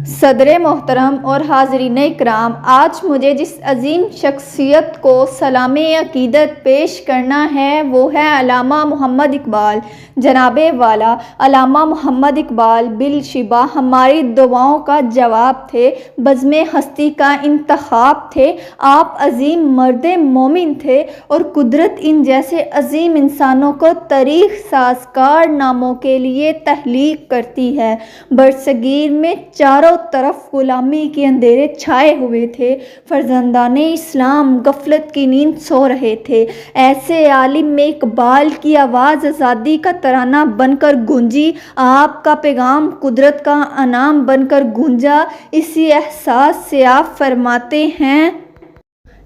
صدر محترم اور حاضرین اکرام، آج مجھے جس عظیم شخصیت کو سلام عقیدت پیش کرنا ہے وہ ہے علامہ محمد اقبال۔ جناب والا علامہ محمد اقبال بالشبہ ہماری دعاؤں کا جواب تھے، بزم ہستی کا انتخاب تھے۔ آپ عظیم مرد مومن تھے اور قدرت ان جیسے عظیم انسانوں کو تاریخ ساز کارناموں کے لیے تخلیق کرتی ہے۔ برصغیر میں چاروں طرف غلامی کے اندھیرے چھائے ہوئے تھے، فرزندان اسلام غفلت کی نیند سو رہے تھے۔ ایسے عالم میں اقبال کی آواز آزادی کا ترانہ بن کر گونجی، آپ کا پیغام قدرت کا انعام بن کر گونجا۔ اسی احساس سے آپ فرماتے ہیں،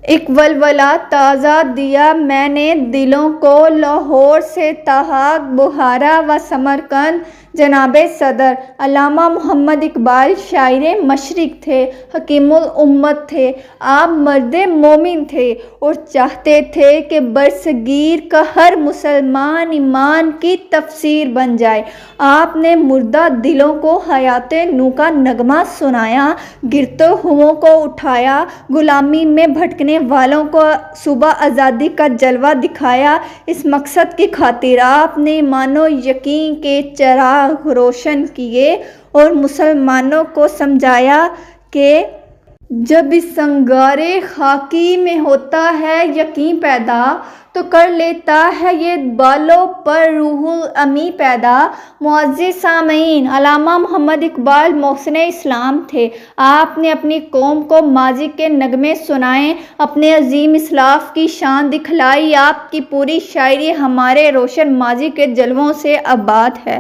ایک ولولہ تازہ دیا میں نے دلوں کو، لاہور سے تاحق بخارا و سمرقند۔ جناب صدر علامہ محمد اقبال شاعر مشرق تھے، حکیم الامت تھے۔ آپ مرد مومن تھے اور چاہتے تھے کہ برصغیر کا ہر مسلمان ایمان کی تفسیر بن جائے۔ آپ نے مردہ دلوں کو حیات نو کا نغمہ سنایا، گرتے ہوئوں کو اٹھایا، غلامی میں بھٹکنے والوں کو صبح آزادی کا جلوہ دکھایا۔ اس مقصد کی خاطر آپ نے ایمان و یقین کے چراغ روشن کیے اور مسلمانوں کو سمجھایا کہ جب اس انگار خاکی میں ہوتا ہے یقین پیدا، تو کر لیتا ہے یہ بالوں پر روح الامی پیدا۔ معزز سامعین، علامہ محمد اقبال محسن اسلام تھے۔ آپ نے اپنی قوم کو ماضی کے نغمے سنائے، اپنے عظیم اسلاف کی شان دکھلائی۔ آپ کی پوری شاعری ہمارے روشن ماضی کے جلووں سے آباد ہے۔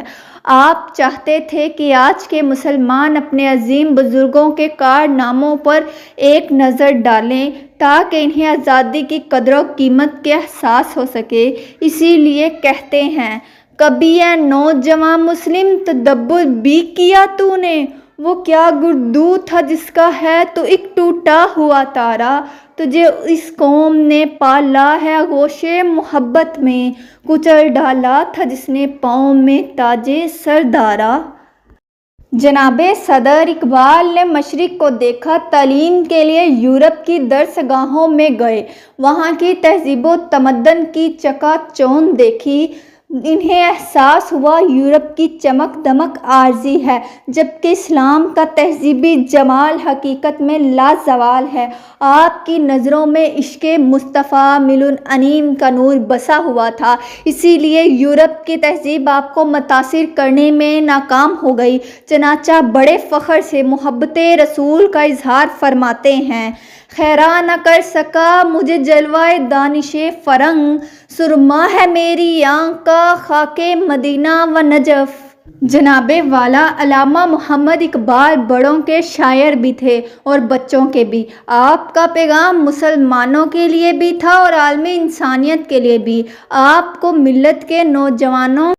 آپ چاہتے تھے کہ آج کے مسلمان اپنے عظیم بزرگوں کے کارناموں پر ایک نظر ڈالیں تاکہ انہیں آزادی کی قدر و قیمت کا احساس ہو سکے۔ اسی لیے کہتے ہیں، کبھی اے نوجواں مسلم تدبر بھی کیا تو نے؟ وہ کیا گردو تھا جس کا ہے تو ایک ٹوٹا ہوا تارا؟ تجھے اس قوم نے پالا ہے آغوش محبت میں، کچل ڈالا تھا جس نے پاؤں میں تاج سر دھارا۔ جناب صدر اقبال نے مشرق کو دیکھا، تعلیم کے لیے یورپ کی درس گاہوں میں گئے، وہاں کی تہذیب و تمدن کی چکا چوند دیکھی۔ انہیں احساس ہوا یورپ کی چمک دمک عارضی ہے، جبکہ اسلام کا تہذیبی جمال حقیقت میں لازوال ہے۔ آپ کی نظروں میں عشق مصطفیٰ ملون انعیم کا نور بسا ہوا تھا، اسی لیے یورپ کی تہذیب آپ کو متاثر کرنے میں ناکام ہو گئی۔ چنانچہ بڑے فخر سے محبت رسول کا اظہار فرماتے ہیں، خیرہ نہ کر سکا مجھے جلوہ دانش فرنگ، سرما ہے میری آنکھ کا خاک مدینہ و نجف۔ جناب والا علامہ محمد اقبال بڑوں کے شاعر بھی تھے اور بچوں کے بھی۔ آپ کا پیغام مسلمانوں کے لیے بھی تھا اور عالم انسانیت کے لیے بھی۔ آپ کو ملت کے نوجوانوں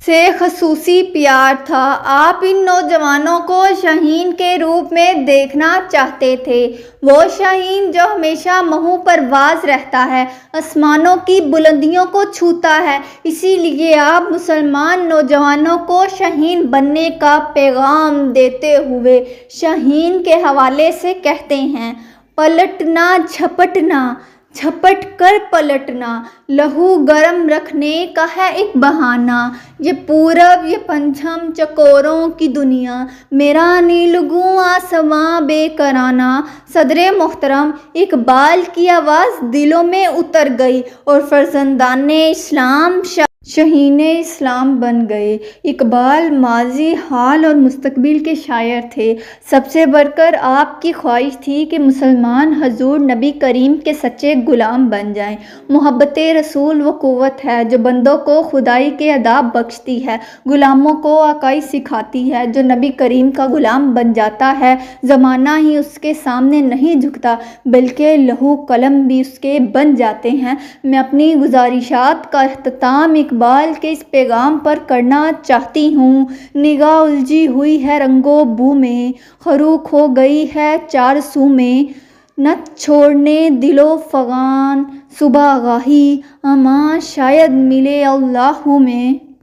سے خصوصی پیار تھا۔ آپ ان نوجوانوں کو شاہین کے روپ میں دیکھنا چاہتے تھے، وہ شاہین جو ہمیشہ مہو پرواز رہتا ہے، آسمانوں کی بلندیوں کو چھوتا ہے۔ اسی لیے آپ مسلمان نوجوانوں کو شاہین بننے کا پیغام دیتے ہوئے شاہین کے حوالے سے کہتے ہیں، پلٹنا جھپٹنا، جھپٹ کر پلٹنا، لہو گرم رکھنے کا ہے ایک بہانہ، یہ پورب یہ پنجم چکوروں کی دنیا، میرا نیلگوں آسماں بے کرانہ۔ صدر محترم اقبال کی آواز دلوں میں اتر گئی اور فرزندان اسلام شاہین اسلام بن گئے۔ اقبال ماضی، حال اور مستقبل کے شاعر تھے۔ سب سے بڑھ کر آپ کی خواہش تھی کہ مسلمان حضور نبی کریم کے سچے غلام بن جائیں۔ محبت رسول وہ قوت ہے جو بندوں کو خدائی کے آداب بخشتی ہے، غلاموں کو آقائی سکھاتی ہے۔ جو نبی کریم کا غلام بن جاتا ہے، زمانہ ہی اس کے سامنے نہیں جھکتا بلکہ لوح قلم بھی اس کے بن جاتے ہیں۔ میں اپنی گزارشات کا اختتام اقبال کے اس پیغام پر کرنا چاہتی ہوں، نگاہ الجھی ہوئی ہے رنگ و بو میں، خروخ ہو گئی ہے چار سو میں، نہ چھوڑنے دل و فغان صبح گاہی، امان شاید ملے اللہ میں۔